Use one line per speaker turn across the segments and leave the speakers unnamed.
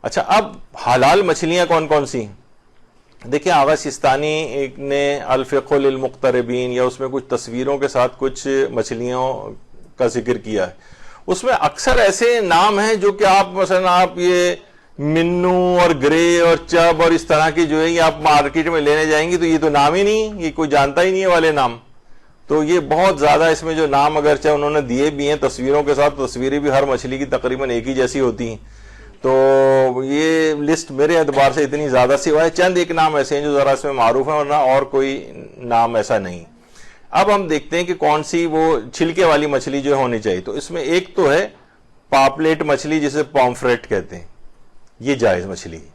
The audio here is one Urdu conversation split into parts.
اچھا اب حلال مچھلیاں کون کون سی ہیں؟ دیکھیں آغا سیستانی ایک نے الفقہ للمقتربین یا اس میں کچھ تصویروں کے ساتھ کچھ مچھلیوں کا ذکر کیا ہے. اس میں اکثر ایسے نام ہیں جو کہ آپ مثلا آپ یہ منو اور گرے اور چب اور اس طرح کی جو ہے یہ آپ مارکیٹ میں لینے جائیں گی تو یہ تو نام ہی نہیں، یہ کوئی جانتا ہی نہیں ہے والے نام. تو یہ بہت زیادہ اس میں جو نام اگرچہ انہوں نے دیے بھی ہیں تصویروں کے ساتھ، تصویریں بھی ہر مچھلی کی تقریباً ایک ہی جیسی ہوتی ہیں. تو یہ لسٹ میرے اعتبار سے اتنی زیادہ سوائے چند ایک نام ایسے ہیں جو ذرا اس میں معروف ہیں، ورنہ اور کوئی نام ایسا نہیں. اب ہم دیکھتے ہیں کہ کون سی وہ چھلکے والی مچھلی جو ہونی چاہیے. تو اس میں ایک تو ہے پاپلیٹ مچھلی جسے پومفریٹ کہتے ہیں، یہ جائز مچھلی ہے،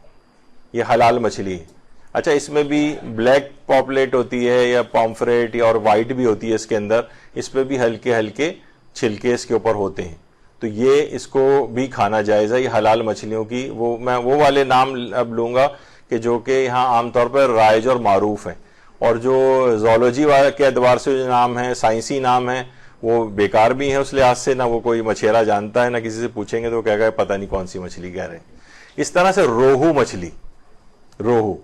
یہ حلال مچھلی ہے. اچھا اس میں بھی بلیک پاپلیٹ ہوتی ہے یا پومفریٹ اور وائٹ بھی ہوتی ہے اس کے اندر، اس پہ بھی ہلکے ہلکے چھلکے اس کے اوپر ہوتے ہیں. تو یہ اس کو بھی کھانا جائز ہے. یہ حلال مچھلیوں کی میں وہ والے نام اب لوں گا کہ جو کہ یہاں عام طور پر رائج اور معروف ہیں، اور جو زولوجی کے اعتبار سے جو نام ہیں، سائنسی نام ہیں، وہ بیکار بھی ہیں اس لحاظ سے، نہ وہ کوئی مچھیرا جانتا ہے، نہ کسی سے پوچھیں گے تو وہ کہے گا پتہ نہیں کون سی مچھلی کہہ رہے ہیں. اس طرح سے روہو مچھلی، روہو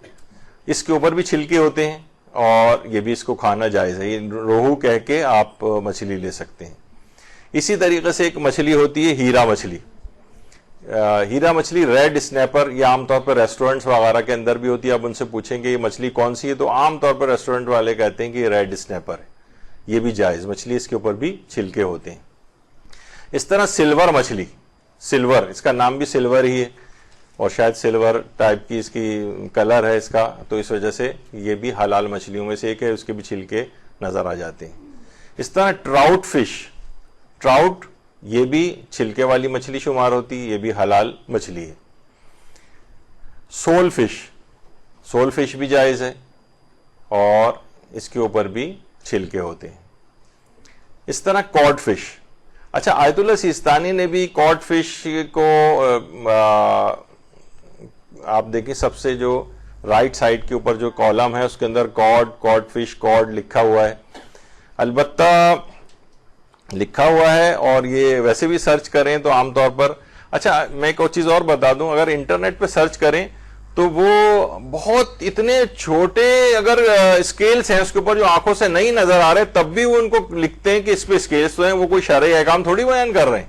اس کے اوپر بھی چھلکے ہوتے ہیں اور یہ بھی اس کو کھانا جائز ہے. یہ روہو کہہ کے آپ مچھلی لے سکتے ہیں. اسی طریقے سے ایک مچھلی ہوتی ہے ہیرا مچھلی. ہیرا مچھلی ریڈ اسنیپر، یہ عام طور پر ریسٹورنٹس وغیرہ کے اندر بھی ہوتی ہے. آپ ان سے پوچھیں گے یہ مچھلی کون سی ہے تو عام طور پر ریسٹورنٹ والے کہتے ہیں کہ یہ ریڈ اسنیپر ہے. یہ بھی جائز مچھلی، اس کے اوپر بھی چھلکے ہوتے ہیں. اس طرح سلور مچھلی، سلور اس کا نام بھی سلور ہی ہے اور شاید سلور ٹائپ کی اس کی کلر ہے اس کا، تو اس وجہ سے یہ بھی حلال مچھلیوں میں سے ایک ہے، اس کے بھی چھلکے نظر آ جاتے ہیں. اس طرح ٹراؤٹ فش، ٹراؤٹ یہ بھی چھلکے والی مچھلی شمار ہوتی ہے، یہ بھی حلال مچھلی ہے. سول فش، سول فش بھی جائز ہے اور اس کے اوپر بھی چھلکے ہوتے ہیں. اس طرح کاڈ فش. اچھا آیت اللہ سیستانی نے بھی کاڈ فش کو آپ دیکھیں سب سے جو رائٹ سائڈ کے اوپر جو کالم ہے اس کے اندر کاڈ فش، کاڈ لکھا ہوا ہے. البتہ لکھا ہوا ہے اور یہ ویسے بھی سرچ کریں تو عام طور پر، اچھا میں ایک اور چیز اور بتا دوں، اگر انٹرنیٹ پہ سرچ کریں تو وہ بہت اتنے چھوٹے اگر اسکیلز ہیں اس کے اوپر جو آنکھوں سے نہیں نظر آ رہے تب بھی وہ ان کو لکھتے ہیں کہ اس پہ اسکیلز تو ہیں. وہ کوئی شرعی احکام تھوڑی بیان کر رہے ہیں،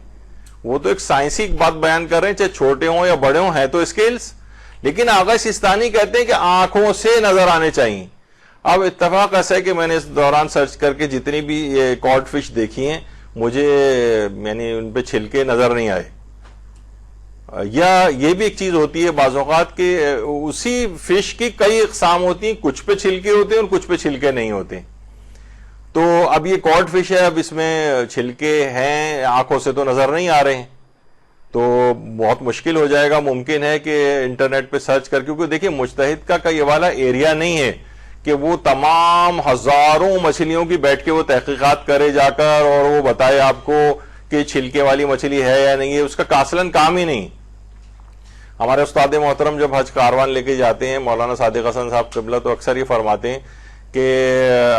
وہ تو ایک سائنسی بات بیان کر رہے ہیں، چاہے چھوٹے ہوں یا بڑے ہوں ہیں تو اسکیلز. لیکن آغا سیستانی کہتے ہیں کہ آنکھوں سے نظر آنے چاہیے. اب اتفاق ایسا ہے کہ میں نے اس دوران سرچ کر کے جتنی بھی یہ کاڈ فش دیکھی ہیں مجھے یعنی ان پہ چھلکے نظر نہیں آئے. یا یہ بھی ایک چیز ہوتی ہے بعض اوقات کہ اسی فش کی کئی اقسام ہوتی ہیں، کچھ پہ چھلکے ہوتے ہیں اور کچھ پہ چھلکے نہیں ہوتے. تو اب یہ کاڈ فش ہے، اب اس میں چھلکے ہیں، آنکھوں سے تو نظر نہیں آ رہے ہیں، تو بہت مشکل ہو جائے گا. ممکن ہے کہ انٹرنیٹ پہ سرچ کر، کیونکہ دیکھیں مجتہد کا یہ والا ایریا نہیں ہے کہ وہ تمام ہزاروں مچھلیوں کی بیٹھ کے وہ تحقیقات کرے جا کر اور وہ بتائے آپ کو کہ چھلکے والی مچھلی ہے یا نہیں ہے. اس کا کاصلاً کام ہی نہیں. ہمارے استاد محترم جب حج کاروان لے کے جاتے ہیں مولانا صادق حسن صاحب قبلہ تو اکثر یہ فرماتے ہیں کہ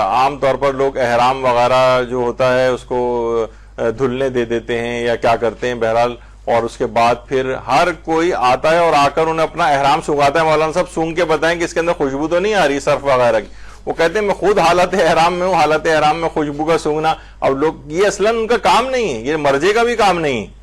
عام طور پر لوگ احرام وغیرہ جو ہوتا ہے اس کو دھلنے دے دیتے ہیں یا کیا کرتے ہیں بہرحال، اور اس کے بعد پھر ہر کوئی آتا ہے اور آ کر انہیں اپنا احرام سونگاتا ہے. مولانا صاحب سونگ کے بتائیں کہ اس کے اندر خوشبو تو نہیں آ رہی صرف وغیرہ کی. وہ کہتے ہیں میں خود حالت احرام میں ہوں، حالت احرام میں خوشبو کا سونگنا. اب لوگ یہ اصلاً ان کا کام نہیں ہے، یہ مرجے کا بھی کام نہیں ہے.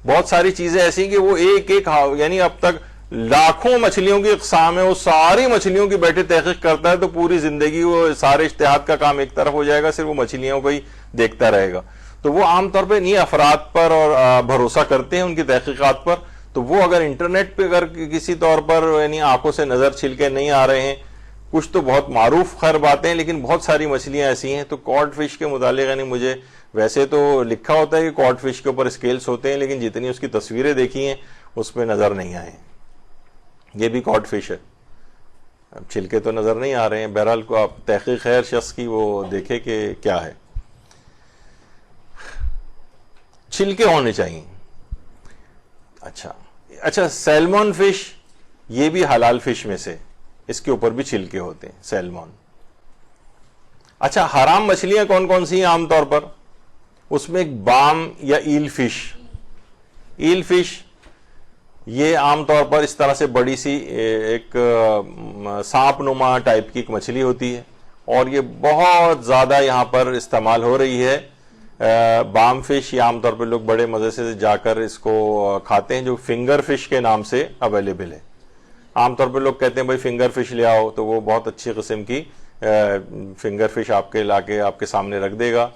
بہت ساری چیزیں ایسی کہ وہ ایک یعنی اب تک لاکھوں مچھلیوں کی اقسام ہے، وہ ساری مچھلیوں کی بیٹھے تحقیق کرتا ہے تو پوری زندگی وہ سارے اجتہاد کا کام ایک طرف ہو جائے گا، صرف وہ مچھلیوں کو ہی دیکھتا رہے گا. تو وہ عام طور پہ نہیں افراد پر اور بھروسہ کرتے ہیں ان کی تحقیقات پر. تو وہ اگر انٹرنیٹ پہ اگر کسی طور پر یعنی آنکھوں سے نظر چھلکے نہیں آ رہے ہیں، کچھ تو بہت معروف خیر باتیں ہیں لیکن بہت ساری مچھلیاں ایسی ہیں. تو کاڈ فش کے متعلق یعنی مجھے ویسے تو لکھا ہوتا ہے کہ کاڈ فش کے اوپر اسکیلز ہوتے ہیں لیکن جتنی اس کی تصویریں دیکھی ہیں اس پہ نظر نہیں آئے. یہ بھی کاڈ فش ہے، اب چھلکے تو نظر نہیں آ رہے ہیں. بہرحال کو آپ تحقیق خیر شخص کی وہ دیکھے کہ کیا ہے. چھلکے ہونے چاہیے. اچھا سیلمون فش یہ بھی حلال فش میں سے، اس کے اوپر بھی چھلکے ہوتے ہیں، سیلمون. اچھا حرام مچھلیاں کون کون سی ہیں عام طور پر؟ اس میں ایک بام یا ایل فش. ایل فش یہ عام طور پر اس طرح سے بڑی سی ایک سانپ نما ٹائپ کی ایک مچھلی ہوتی ہے، اور یہ بہت زیادہ یہاں پر استعمال ہو رہی ہے۔ بام فش، یہ عام طور پہ لوگ بڑے مزے سے جا کر اس کو کھاتے ہیں، جو فنگر فش کے نام سے اویلیبل ہے۔ عام طور پہ لوگ کہتے ہیں بھائی فنگر فش لے آؤ، تو وہ بہت اچھی قسم کی فنگر فش آپ کے لا کے آپ کے سامنے رکھ دے گا،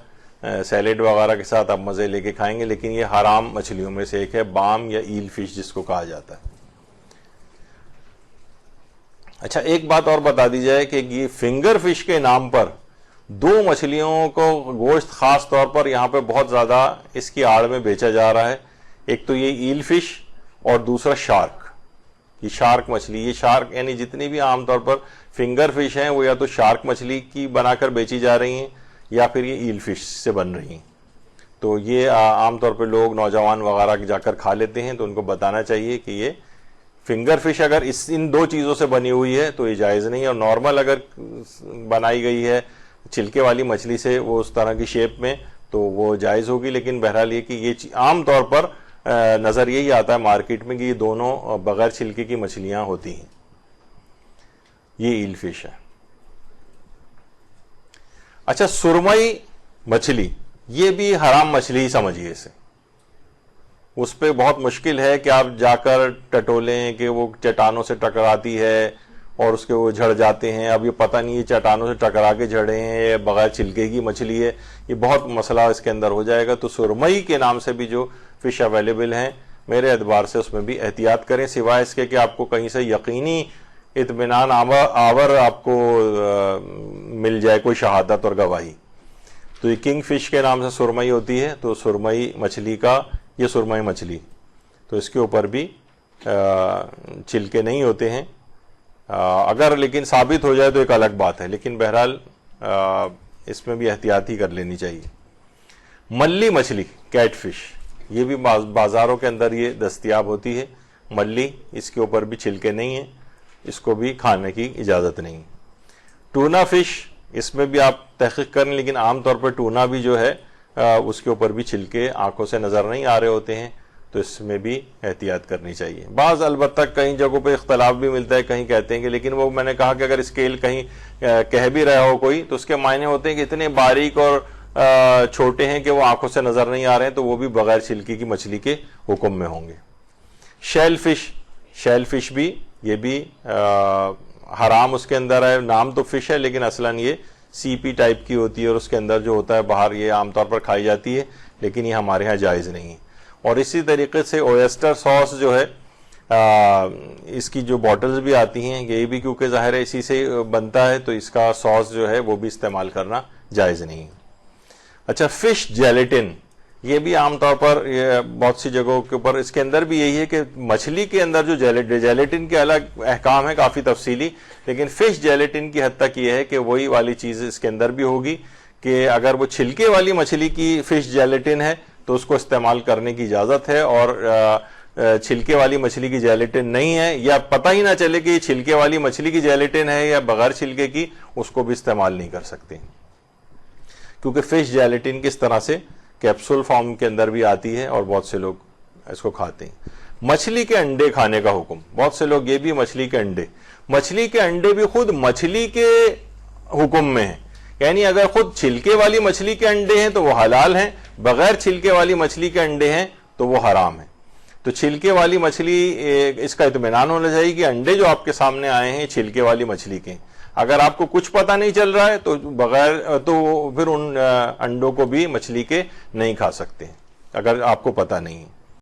سیلیڈ وغیرہ کے ساتھ آپ مزے لے کے کھائیں گے، لیکن یہ حرام مچھلیوں میں سے ایک ہے، بام یا ایل فش جس کو کہا جاتا ہے۔ اچھا، ایک بات اور بتا دی جائے کہ یہ فنگر فش کے نام پر دو مچھلیوں کو گوشت خاص طور پر یہاں پہ بہت زیادہ اس کی آڑ میں بیچا جا رہا ہے۔ ایک تو یہ ایل فش اور دوسرا شارک، یہ شارک مچھلی۔ یہ شارک یعنی جتنی بھی عام طور پر فنگر فش ہیں وہ یا تو شارک مچھلی کی بنا کر بیچی جا رہی ہیں یا پھر یہ ایل فش سے بن رہی ہیں۔ تو یہ عام طور پہ لوگ نوجوان وغیرہ جا کر کھا لیتے ہیں، تو ان کو بتانا چاہیے کہ یہ فنگر فش اگر ان دو چیزوں سے بنی ہوئی ہے تو یہ جائز نہیں ہے، اور نارمل اگر بنائی گئی ہے چھلکے والی مچھلی سے وہ اس طرح کی شیپ میں تو وہ جائز ہوگی۔ لیکن بہرحال یہ کہ یہ عام طور پر نظر یہی آتا ہے مارکیٹ میں کہ یہ دونوں بغیر چھلکے کی مچھلیاں ہوتی ہیں۔ یہ ایل فش ہے۔ اچھا، سرمئی مچھلی، یہ بھی حرام مچھلی ہی سمجھیے اسے۔ اس پہ بہت مشکل ہے کہ آپ جا کر ٹٹولیں کہ وہ چٹانوں سے ٹکراتی ہے اور اس کے وہ جھڑ جاتے ہیں۔ اب یہ پتہ نہیں یہ چٹانوں سے ٹکرا کے جھڑے ہیں یا بغیر چھلکے کی مچھلی ہے، یہ بہت مسئلہ اس کے اندر ہو جائے گا۔ تو سرمئی کے نام سے بھی جو فش اویلیبل ہیں، میرے اعتبار سے اس میں بھی احتیاط کریں، سوائے اس کے کہ آپ کو کہیں سے یقینی اطمینان آور آپ کو مل جائے کوئی شہادت اور گواہی۔ تو یہ کنگ فش کے نام سے سرمئی ہوتی ہے، تو سرمئی مچھلی کا یہ سرمئی مچھلی، تو اس کے اوپر بھی چھلکے نہیں ہوتے ہیں۔ اگر لیکن ثابت ہو جائے تو ایک الگ بات ہے، لیکن بہرحال اس میں بھی احتیاط ہی کر لینی چاہیے۔ ملی مچھلی، کیٹ فش، یہ بھی بازاروں کے اندر یہ دستیاب ہوتی ہے۔ ملی، اس کے اوپر بھی چھلکے نہیں ہیں، اس کو بھی کھانے کی اجازت نہیں۔ ٹونا فش، اس میں بھی آپ تحقیق کریں، لیکن عام طور پر ٹونا بھی جو ہے اس کے اوپر بھی چھلکے آنکھوں سے نظر نہیں آ رہے ہوتے ہیں، تو اس میں بھی احتیاط کرنی چاہیے۔ بعض البتہ کئی جگہوں پہ اختلاف بھی ملتا ہے، کہیں کہتے ہیں کہ لیکن وہ میں نے کہا کہ اگر اسکیل کہیں کہہ بھی رہا ہو کوئی تو اس کے معنی ہوتے ہیں کہ اتنے باریک اور چھوٹے ہیں کہ وہ آنکھوں سے نظر نہیں آ رہے ہیں، تو وہ بھی بغیر چھلکی کی مچھلی کے حکم میں ہوں گے۔ شیل فش، شیل فش بھی یہ بھی حرام اس کے اندر ہے، نام تو فش ہے لیکن اصلاً یہ سی پی ٹائپ کی ہوتی ہے، اور اس کے اندر جو ہوتا ہے باہر یہ عام طور پر کھائی جاتی ہے، لیکن یہ ہمارے ہاں جائز نہیں ہے۔ اور اسی طریقے سے اویسٹر ساس جو ہے، اس کی جو بوٹلز بھی آتی ہیں، یہ بھی کیونکہ ظاہر ہے اسی سے بنتا ہے، تو اس کا ساس جو ہے وہ بھی استعمال کرنا جائز نہیں ہے۔ اچھا، فش جیلیٹن، یہ بھی عام طور پر بہت سی جگہوں کے اوپر اس کے اندر بھی یہی ہے کہ مچھلی کے اندر جو جیلیٹن کے الگ احکام ہے کافی تفصیلی، لیکن فش جیلیٹن کی حد تک یہ ہے کہ وہی والی چیز اس کے اندر بھی ہوگی کہ اگر وہ چھلکے والی مچھلی کی فش جیلیٹن ہے تو اس کو استعمال کرنے کی اجازت ہے، اور چھلکے والی مچھلی کی جیلیٹن نہیں ہے یا پتہ ہی نہ چلے کہ یہ چھلکے والی مچھلی کی جیلیٹن ہے یا بغیر چھلکے کی، اس کو بھی استعمال نہیں کر سکتے، کیونکہ فش جیلیٹن کس طرح سے کیپسول فارم کے اندر بھی آتی ہے اور بہت سے لوگ اس کو کھاتے ہیں۔ مچھلی کے انڈے کھانے کا حکم، بہت سے لوگ یہ بھی مچھلی کے انڈے بھی خود مچھلی کے حکم میں ہیں، یعنی اگر خود چھلکے والی مچھلی کے انڈے ہیں تو وہ حلال ہیں، بغیر چھلکے والی مچھلی کے انڈے ہیں تو وہ حرام ہیں۔ تو چھلکے والی مچھلی، اس کا اطمینان ہونا چاہیے کہ انڈے جو آپ کے سامنے آئے ہیں چھلکے والی مچھلی کے، اگر آپ کو کچھ پتہ نہیں چل رہا ہے تو پھر ان انڈوں کو بھی مچھلی کے نہیں کھا سکتے اگر آپ کو پتہ نہیں ہے۔